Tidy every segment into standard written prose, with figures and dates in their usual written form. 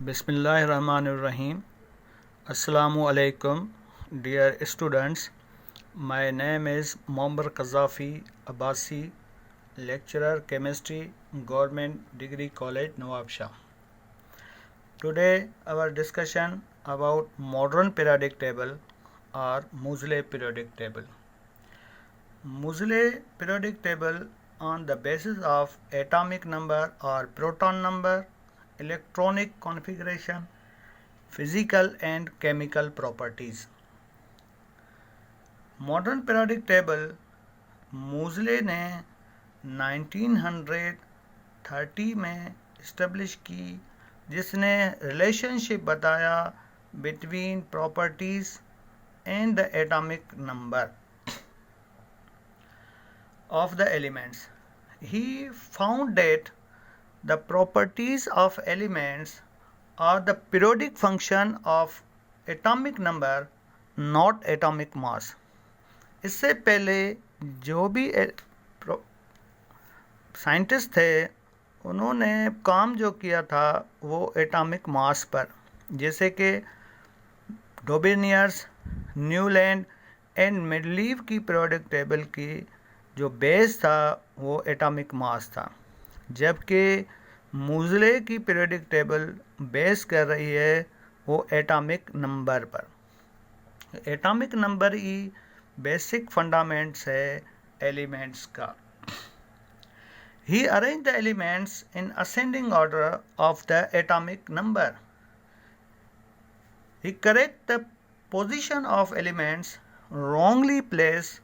Bismillahirrahmanirrahim. Assalamu alaikum, dear students. My name is Muammar Qazafi Abbasi, lecturer chemistry, Government Degree College, Nawab Shah. Today our discussion about modern periodic table or Moseley periodic table. Moseley periodic table on the basis of atomic number or proton number, electronic configuration, physical and chemical properties. Modern periodic table Moseley ने 1930 में establish की, जिसने relationship बताया between properties and the atomic number of the elements. He found that the properties of elements are the periodic function of atomic number, not atomic mass. इससे पहले जो भी scientist थे उन्होंने काम जो किया था वो एटॉमिक मास पर, जैसे कि डोबेनियर्स, न्यूलैंड एंड मेडलीव की पीरियोडिक टेबल की जो बेस था वो एटॉमिक मास था, जबकि मूजले की पीरियोडिक टेबल बेस कर रही है वो एटॉमिक नंबर पर। एटॉमिक नंबर ही बेसिक फंडामेंट्स है एलिमेंट्स का। He arranged the elements in ascending order of the atomic number. He correct the position of elements wrongly placed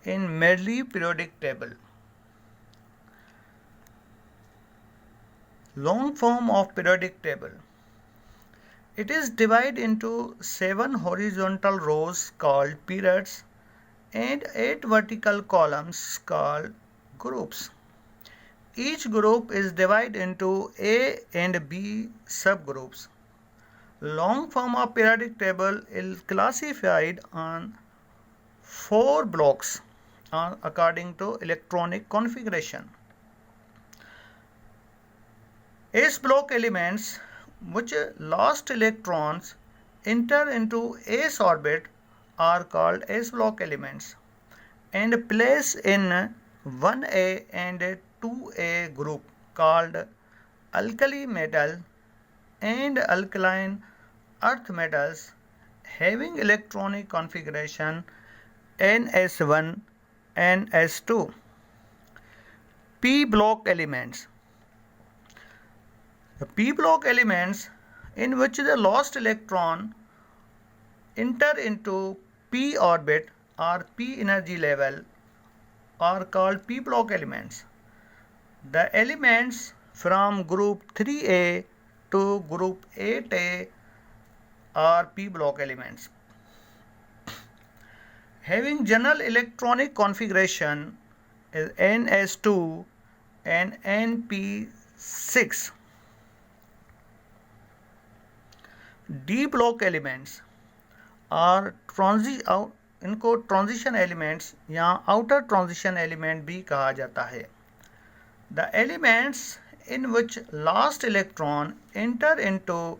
in Mendeleev periodic table. Long form of periodic table. It is divided into 7 horizontal rows called periods and 8 vertical columns called groups. Each group is divided into A and B subgroups. Long form of periodic table is classified on 4 blocks according to electronic configuration. S block elements, which last electrons enter into S orbit, are called S block elements and placed in 1A and 2A group called alkali metal and alkaline earth metals having electronic configuration NS1 and S2. P block elements. The P block elements in which the lost electron enter into P orbit or P energy level are called P block elements. The elements from group 3A to group 8A are P block elements. Having general electronic configuration is NS2 and NP6. D block elements are इनको transition elements या outer transition element भी कहा जाता है। The elements in which last electron enter into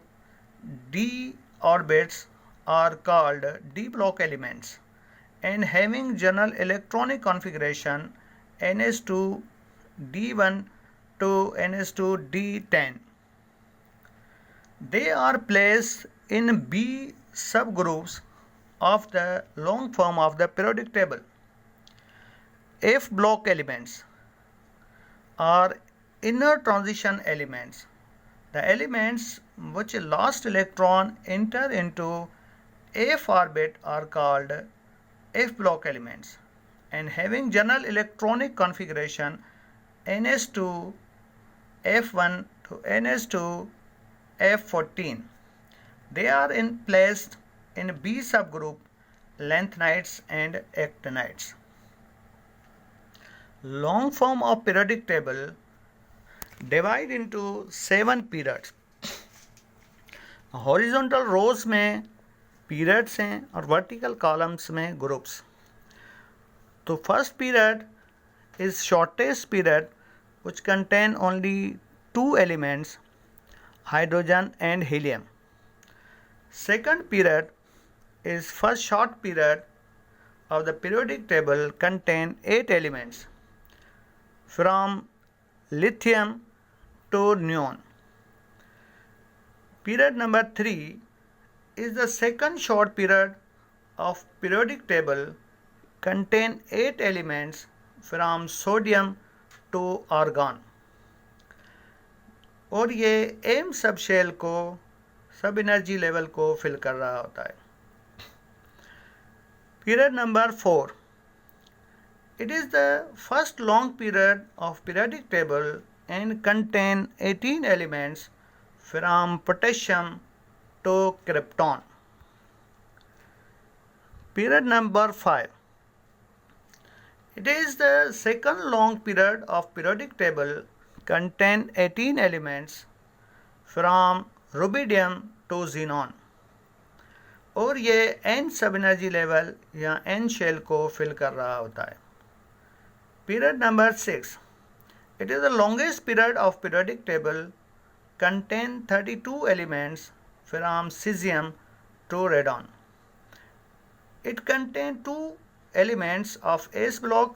d orbits are called d block elements and having general electronic configuration ns2 d1 to ns2 d10. They are placed in B subgroups of the long form of the periodic table. F block elements are inner transition elements. The elements which last electron enter into F orbit are called F block elements and having general electronic configuration ns2 f1 to ns2 f14. They are placed in B subgroup lanthanides and actinides. Long form of periodic table divide into 7 periods. Horizontal rows में periods हैं और vertical columns में groups. तो first period is shortest period which contain only 2 elements hydrogen and helium. Second period is first short period of the periodic table contain 8 elements from lithium to neon. Period number 3 is the second short period of periodic table contain 8 elements from sodium to argon. और ये M सब shell को सब energy level को fill कर रहा होता है. Period number 4. It is the first long period of periodic table and contain 18 elements from potassium to krypton. Period number 5. It is the second long period of periodic table contain 18 elements from rubidium to xenon. और ये n सब energy level या n shell को fill कर रहा होता है. Period number 6. It is the longest period of periodic table contain 32 elements from caesium to radon. It contain 2 elements of S block,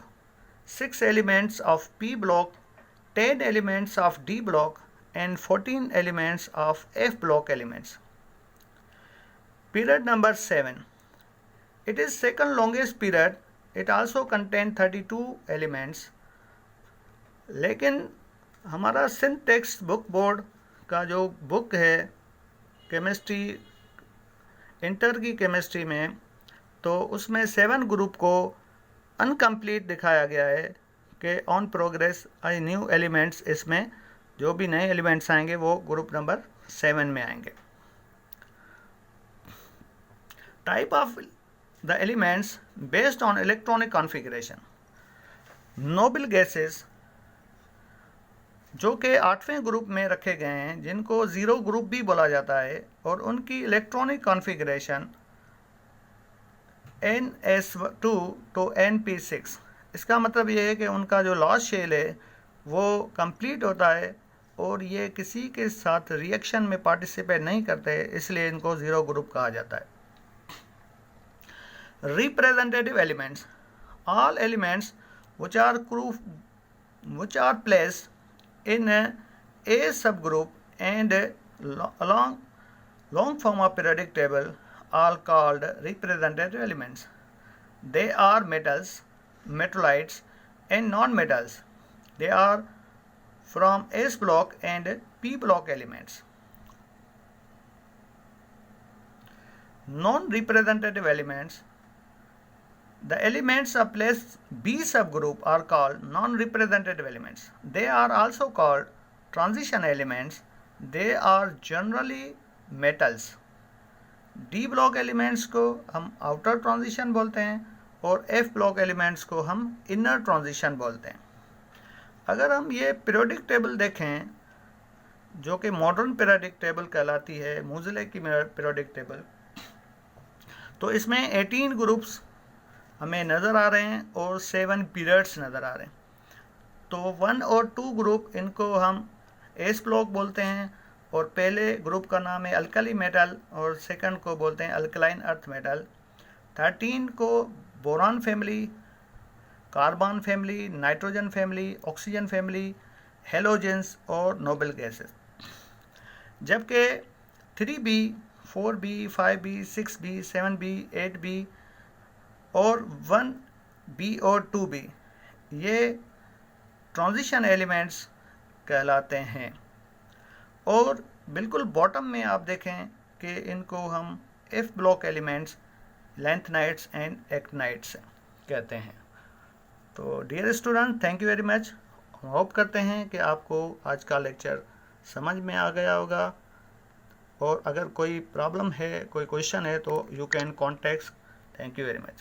6 elements of P block, 10 elements of D block and 14 elements of F block elements. Period number 7. It is second longest period. It also contain 32 elements. लेकिन हमारा syntax book board का जो book है chemistry inter की chemistry में, तो उसमें 7 group को अनकम्प्लीट दिखाया गया है कि ऑन प्रोग्रेस न्यू एलिमेंट्स, इसमें जो भी नए एलिमेंट्स आएंगे वो ग्रुप नंबर 7 में आएंगे. Type of the elements based on electronic configuration. Noble gases जो कि 8वें ग्रुप में रखे गए हैं, जिनको ज़ीरो ग्रुप भी बोला जाता है, और उनकी electronic configuration NS2 to NP6. इसका मतलब ये है कि उनका जो लास्ट शेल है वो कंप्लीट होता है और ये किसी के साथ रिएक्शन में पार्टिसिपेट नहीं करते, इसलिए इनको ज़ीरो ग्रुप कहा जाता है. Representative elements. All elements which are placed in a subgroup and long form of periodic table are called representative elements. They are metals, metalloids and non-metals. They are from S block and P block elements. Non-representative elements. The elements of place B subgroup are called non-representative elements. They are also called transition elements. They are generally metals. D block elements को हम outer transition बोलते हैं और F block elements को हम inner transition बोलते हैं. अगर हम ये periodic table देखें जो कि modern periodic table कहलाती है, मोज़ले की periodic table, तो इसमें 18 ग्रुप्स हमें नज़र आ रहे हैं और 7 पीरियड्स नज़र आ रहे हैं. तो 1 और 2 ग्रुप इनको हम एस ब्लॉक बोलते हैं, और पहले ग्रुप का नाम है अल्कली मेटल और सेकंड को बोलते हैं अल्कलाइन अर्थ मेटल. 13 को boron family, carbon family, nitrogen family, oxygen family, halogens और नोबल गैसेस. जबकि 3B, 4B, 5B, 6B, 7B, 8B और 1B और 2B ये ट्रांजिशन एलिमेंट्स कहलाते हैं. और बिल्कुल बॉटम में आप देखें कि इनको हम F block elements, lanthanides and actinides कहते हैं. तो dear student, thank you very much. Hope करते हैं कि आपको आज का लेक्चर समझ में आ गया होगा, और अगर कोई प्रॉब्लम है, कोई क्वेश्चन है, तो you can contact. Thank you very much.